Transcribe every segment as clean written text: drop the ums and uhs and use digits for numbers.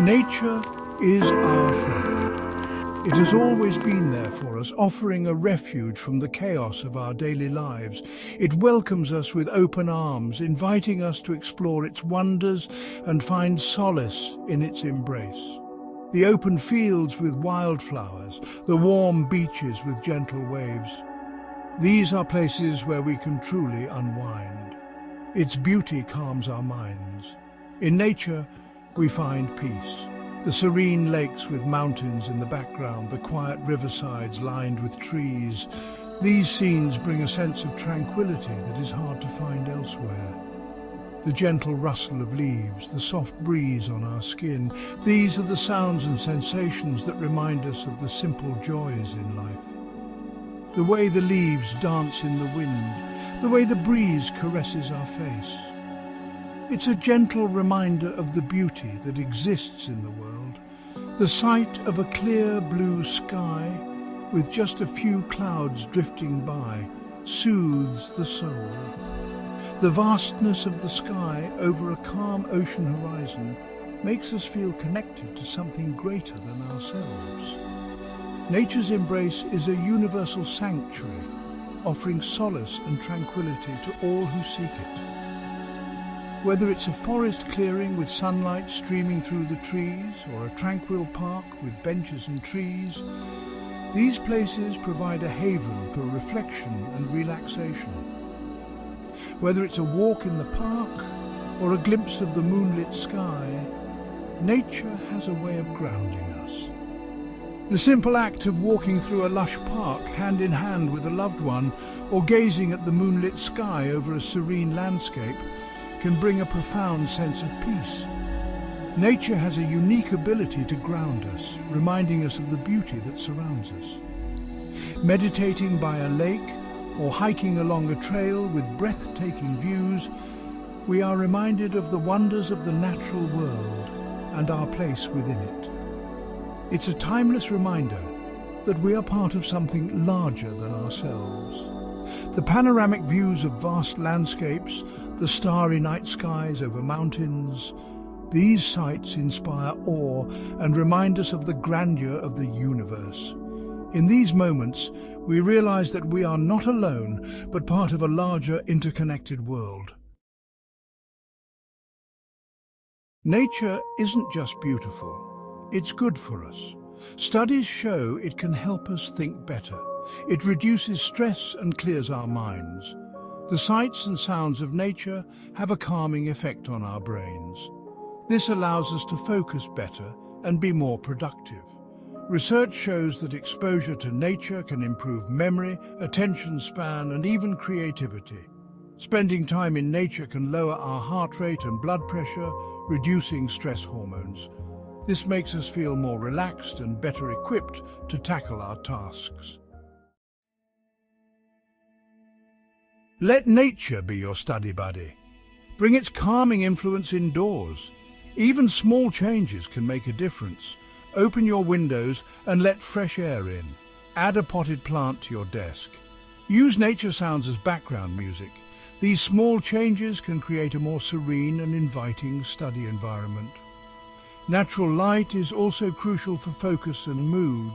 Nature is our friend. It has always been there for us, offering a refuge from the chaos of our daily lives. It welcomes us with open arms, inviting us to explore its wonders and find solace in its embrace. The open fields with wildflowers, the warm beaches with gentle waves. These are places where we can truly unwind. Its beauty calms our minds. In nature, we find peace. The serene lakes with mountains in the background, the quiet riversides lined with trees. These scenes bring a sense of tranquility that is hard to find elsewhere. The gentle rustle of leaves, the soft breeze on our skin, these are the sounds and sensations that remind us of the simple joys in life. The way the leaves dance in the wind, the way the breeze caresses our face. It's a gentle reminder of the beauty that exists in the world. The sight of a clear blue sky with just a few clouds drifting by soothes the soul. The vastness of the sky over a calm ocean horizon makes us feel connected to something greater than ourselves. Nature's embrace is a universal sanctuary, offering solace and tranquility to all who seek it. Whether it's a forest clearing with sunlight streaming through the trees or a tranquil park with benches and trees, these places provide a haven for reflection and relaxation. Whether it's a walk in the park or a glimpse of the moonlit sky, nature has a way of grounding us. The simple act of walking through a lush park hand in hand with a loved one or gazing at the moonlit sky over a serene landscape can bring a profound sense of peace. Nature has a unique ability to ground us, reminding us of the beauty that surrounds us. Meditating by a lake or hiking along a trail with breathtaking views, we are reminded of the wonders of the natural world and our place within it. It's a timeless reminder that we are part of something larger than ourselves. The panoramic views of vast landscapes, the starry night skies over mountains, these sights inspire awe and remind us of the grandeur of the universe. In these moments, we realize that we are not alone, but part of a larger interconnected world. Nature isn't just beautiful, it's good for us. Studies show it can help us think better. It reduces stress and clears our minds. The sights and sounds of nature have a calming effect on our brains. This allows us to focus better and be more productive. Research shows that exposure to nature can improve memory, attention span, and even creativity. Spending time in nature can lower our heart rate and blood pressure, reducing stress hormones. This makes us feel more relaxed and better equipped to tackle our tasks. Let nature be your study buddy. Bring its calming influence indoors. Even small changes can make a difference. Open your windows and let fresh air in. Add a potted plant to your desk. Use nature sounds as background music. These small changes can create a more serene and inviting study environment. Natural light is also crucial for focus and mood.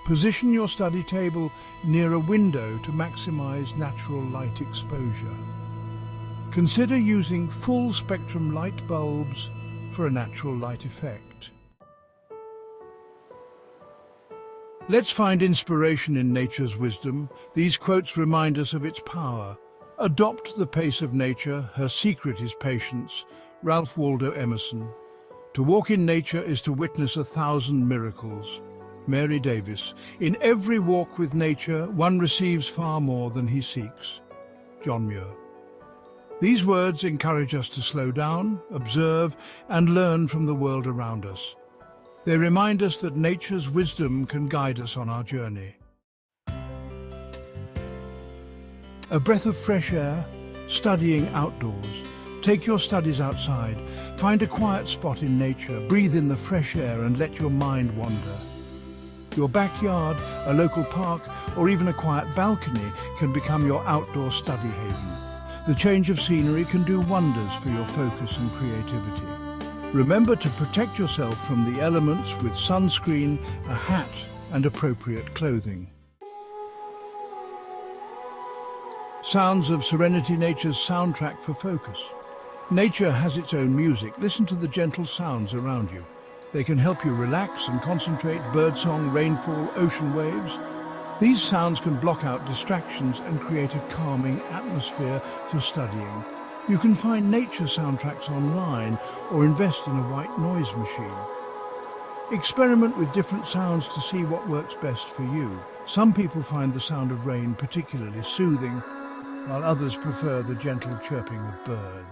Position your study table near a window to maximize natural light exposure. Consider using full-spectrum light bulbs for a natural light effect. Let's find inspiration in nature's wisdom. These quotes remind us of its power. Adopt the pace of nature, her secret is patience. Ralph Waldo Emerson. To walk in nature is to witness 1,000 miracles. Mary Davis. In every walk with nature, one receives far more than he seeks. John Muir. These words encourage us to slow down, observe, and learn from the world around us. They remind us that nature's wisdom can guide us on our journey. A breath of fresh air, studying outdoors. Take your studies outside. Find a quiet spot in nature, breathe in the fresh air and let your mind wander. Your backyard, a local park, or even a quiet balcony can become your outdoor study haven. The change of scenery can do wonders for your focus and creativity. Remember to protect yourself from the elements with sunscreen, a hat and appropriate clothing. Sounds of Serenity, nature's soundtrack for focus. Nature has its own music. Listen to the gentle sounds around you. They can help you relax and concentrate. Birdsong, rainfall, ocean waves. These sounds can block out distractions and create a calming atmosphere for studying. You can find nature soundtracks online or invest in a white noise machine. Experiment with different sounds to see what works best for you. Some people find the sound of rain particularly soothing, while others prefer the gentle chirping of birds.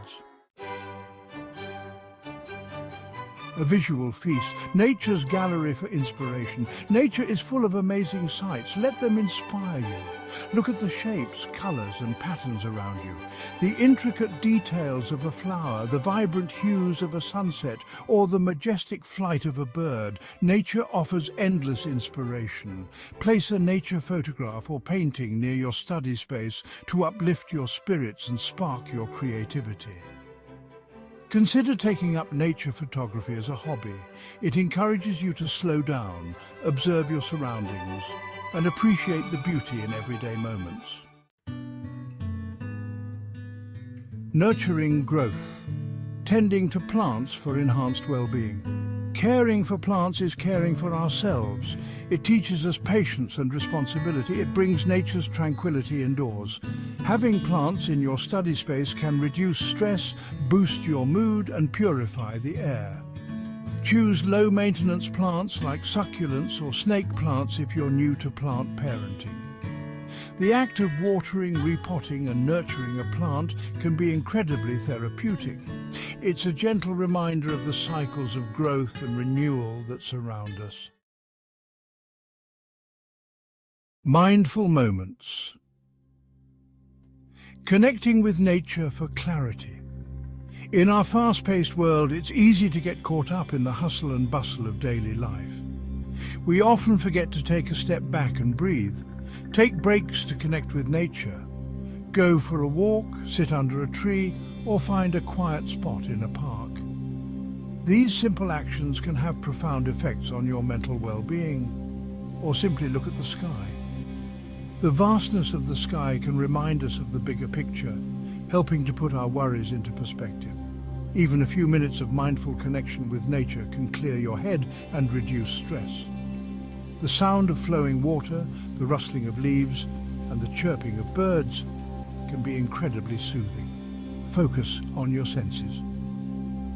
A visual feast, nature's gallery for inspiration. Nature is full of amazing sights. Let them inspire you. Look at the shapes, colours and patterns around you. The intricate details of a flower, the vibrant hues of a sunset, or the majestic flight of a bird. Nature offers endless inspiration. Place a nature photograph or painting near your study space to uplift your spirits and spark your creativity. Consider taking up nature photography as a hobby. It encourages you to slow down, observe your surroundings, and appreciate the beauty in everyday moments. Nurturing growth. Tending to plants for enhanced well-being. Caring for plants is caring for ourselves. It teaches us patience and responsibility. It brings nature's tranquility indoors. Having plants in your study space can reduce stress, boost your mood, and purify the air. Choose low-maintenance plants like succulents or snake plants if you're new to plant parenting. The act of watering, repotting and nurturing a plant can be incredibly therapeutic. It's a gentle reminder of the cycles of growth and renewal that surround us. Mindful moments. Connecting with nature for clarity. In our fast-paced world, it's easy to get caught up in the hustle and bustle of daily life. We often forget to take a step back and breathe. Take breaks to connect with nature. Go for a walk, sit under a tree, or find a quiet spot in a park. These simple actions can have profound effects on your mental well-being, or simply look at the sky. The vastness of the sky can remind us of the bigger picture, helping to put our worries into perspective. Even a few minutes of mindful connection with nature can clear your head and reduce stress. The sound of flowing water, the rustling of leaves, and the chirping of birds can be incredibly soothing. Focus on your senses.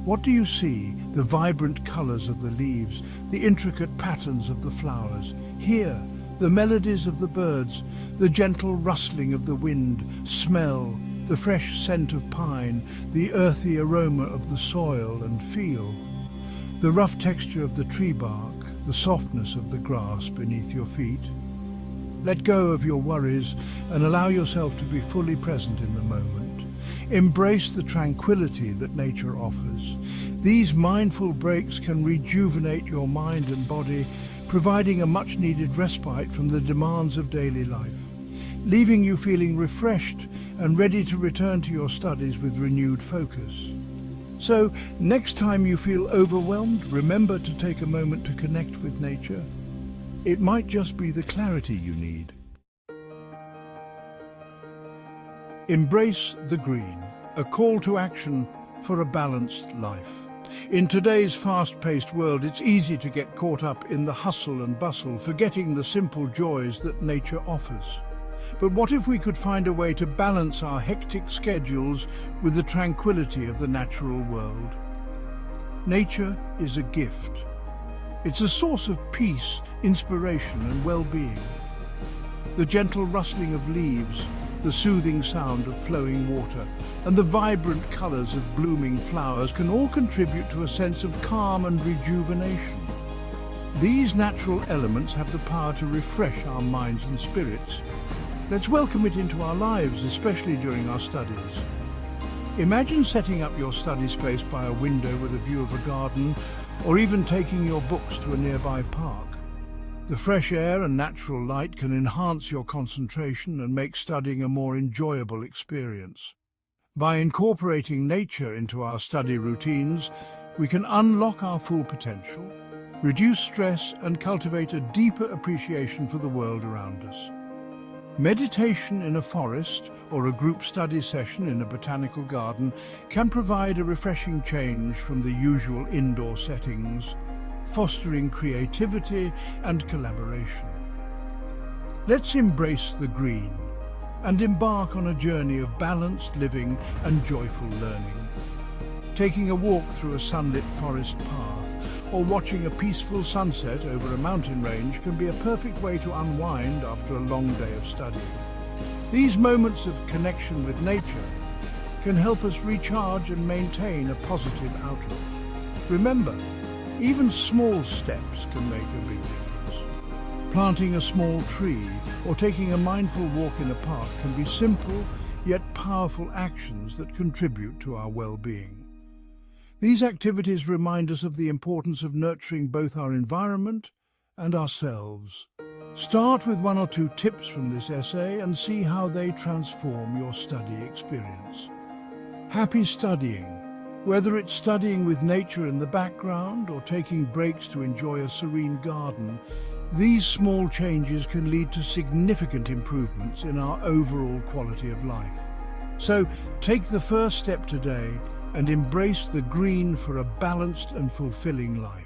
What do you see? The vibrant colors of the leaves, the intricate patterns of the flowers. Hear the melodies of the birds, the gentle rustling of the wind. Smell the fresh scent of pine, the earthy aroma of the soil, and feel the rough texture of the tree bark, the softness of the grass beneath your feet. Let go of your worries and allow yourself to be fully present in the moment. Embrace the tranquility that nature offers. These mindful breaks can rejuvenate your mind and body, providing a much-needed respite from the demands of daily life, leaving you feeling refreshed and ready to return to your studies with renewed focus. So, next time you feel overwhelmed, remember to take a moment to connect with nature. It might just be the clarity you need. Embrace the green, a call to action for a balanced life. In today's fast-paced world, it's easy to get caught up in the hustle and bustle, forgetting the simple joys that nature offers. But what if we could find a way to balance our hectic schedules with the tranquility of the natural world? Nature is a gift. It's a source of peace, inspiration and well-being. The gentle rustling of leaves, the soothing sound of flowing water, and the vibrant colors of blooming flowers can all contribute to a sense of calm and rejuvenation. These natural elements have the power to refresh our minds and spirits. Let's welcome it into our lives, especially during our studies. Imagine setting up your study space by a window with a view of a garden, or even taking your books to a nearby park. The fresh air and natural light can enhance your concentration and make studying a more enjoyable experience. By incorporating nature into our study routines, we can unlock our full potential, reduce stress, and cultivate a deeper appreciation for the world around us. Meditation in a forest or a group study session in a botanical garden can provide a refreshing change from the usual indoor settings, fostering creativity and collaboration. Let's embrace the green and embark on a journey of balanced living and joyful learning. Taking a walk through a sunlit forest path or watching a peaceful sunset over a mountain range can be a perfect way to unwind after a long day of studying. These moments of connection with nature can help us recharge and maintain a positive outlook. Remember, even small steps can make a big difference. Planting a small tree or taking a mindful walk in a park can be simple yet powerful actions that contribute to our well-being. These activities remind us of the importance of nurturing both our environment and ourselves. Start with one or two tips from this essay and see how they transform your study experience. Happy studying. Whether it's studying with nature in the background or taking breaks to enjoy a serene garden, these small changes can lead to significant improvements in our overall quality of life. So take the first step today and embrace the green for a balanced and fulfilling life.